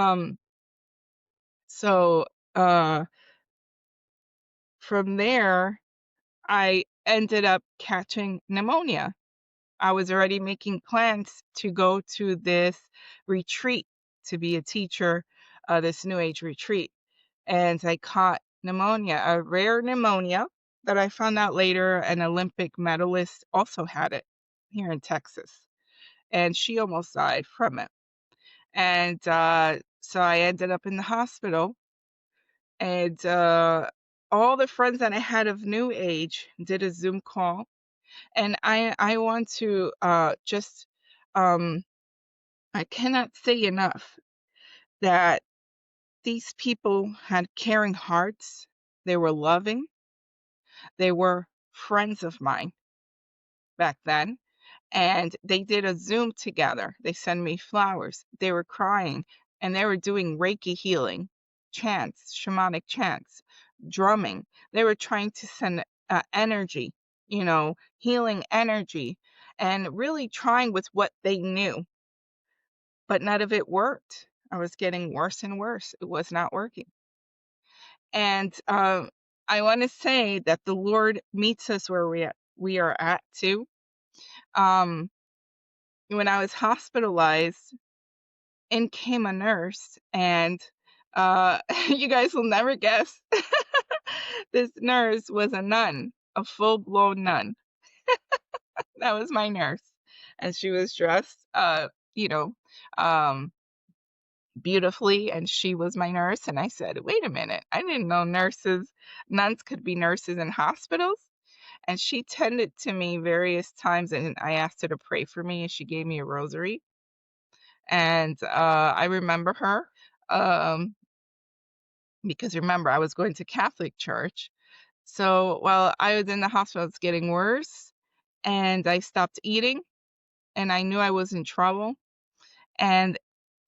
Um, so uh, from there, I ended up catching pneumonia. I was already making plans to go to this retreat to be a teacher, this New Age retreat. And I caught pneumonia, a rare pneumonia that I found out later an Olympic medalist also had it here in Texas. And she almost died from it. And so I ended up in the hospital. And all the friends that I had of New Age did a Zoom call. And I want to just I cannot say enough that these people had caring hearts. They were loving. They were friends of mine back then. And they did a Zoom together. They sent me flowers. They were crying and they were doing Reiki healing, chants, shamanic chants, drumming. They were trying to send energy, healing energy, and really trying with what they knew. But none of it worked. I was getting worse and worse. It was not working. And I want to say that the Lord meets us where we are at too. Um, when I was hospitalized, in came a nurse, and you guys will never guess. This nurse was a nun, a full-blown nun. That was my nurse, and she was dressed, you know, um, beautifully, and she was my nurse. And I said, "Wait a minute! I didn't know nuns could be nurses in hospitals." And she tended to me various times, and I asked her to pray for me, and she gave me a rosary. And I remember her um, because remember, I was going to Catholic church. So while I was in the hospital, it's getting worse, and I stopped eating, and I knew I was in trouble. And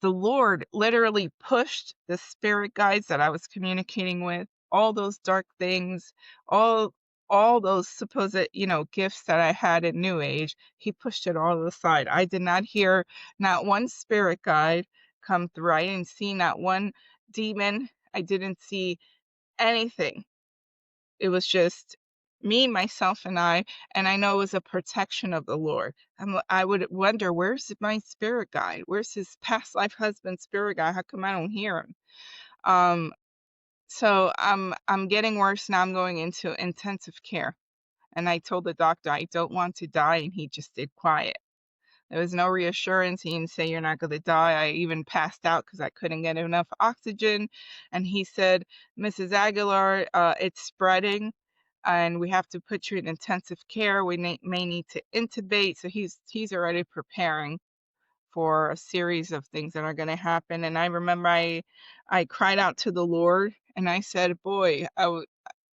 the Lord literally pushed the spirit guides that I was communicating with, all those dark things, all all those supposed, gifts that I had in New Age. He pushed it all aside. I did not hear not one spirit guide come through. I didn't see not one demon. I didn't see anything. It was just me, myself, and I. And I know it was a protection of the Lord. I would wonder, where's my spirit guide? Where's his past life husband spirit guide? How come I don't hear him? Um, so I'm getting worse now. I'm going into intensive care. And I told the doctor I don't want to die, and he just stayed quiet. There was no reassurance. He didn't say you're not going to die. I even passed out because I couldn't get enough oxygen. And he said, "Mrs. Aguilar, it's spreading, and we have to put you in intensive care. We may need to intubate." So he's already preparing for a series of things that are going to happen. And I remember I cried out to the Lord, and I said, "Boy,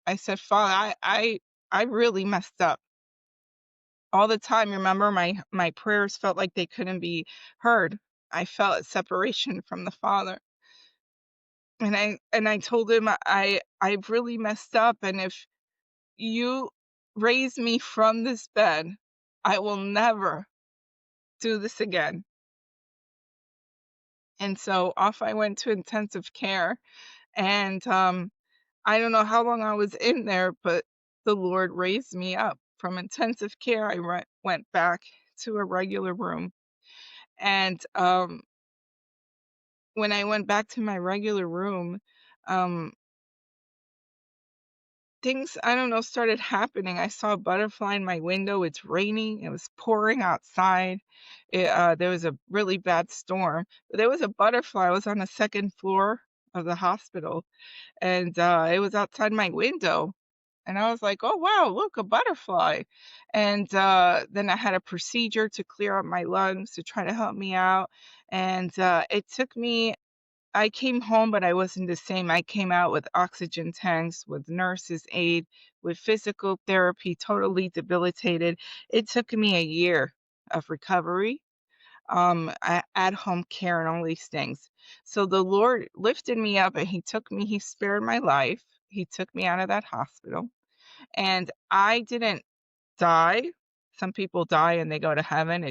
I said, Father, I really messed up." All the time, remember, my prayers felt like they couldn't be heard. I felt a separation from the Father. And I told him I've really messed up, and if you raise me from this bed, I will never do this again. And so off I went to intensive care, and I don't know how long I was in there, but the Lord raised me up from intensive care. I went back to a regular room. And when I went back to my regular room, um, things, I don't know, started happening. I saw a butterfly in my window. It's raining. It was pouring outside. There was a really bad storm. But there was a butterfly. I was on the second floor of the hospital, and it was outside my window. And I was like, "Oh, wow, look, a butterfly." And then I had a procedure to clear up my lungs to try to help me out. And it took me I came home, but I wasn't the same. I came out with oxygen tanks, with nurses' aid, with physical therapy, totally debilitated. It took me a year of recovery, at home care, and all these things. So the Lord lifted me up, and He spared my life. He took me out of that hospital, and I didn't die. Some people die and they go to heaven.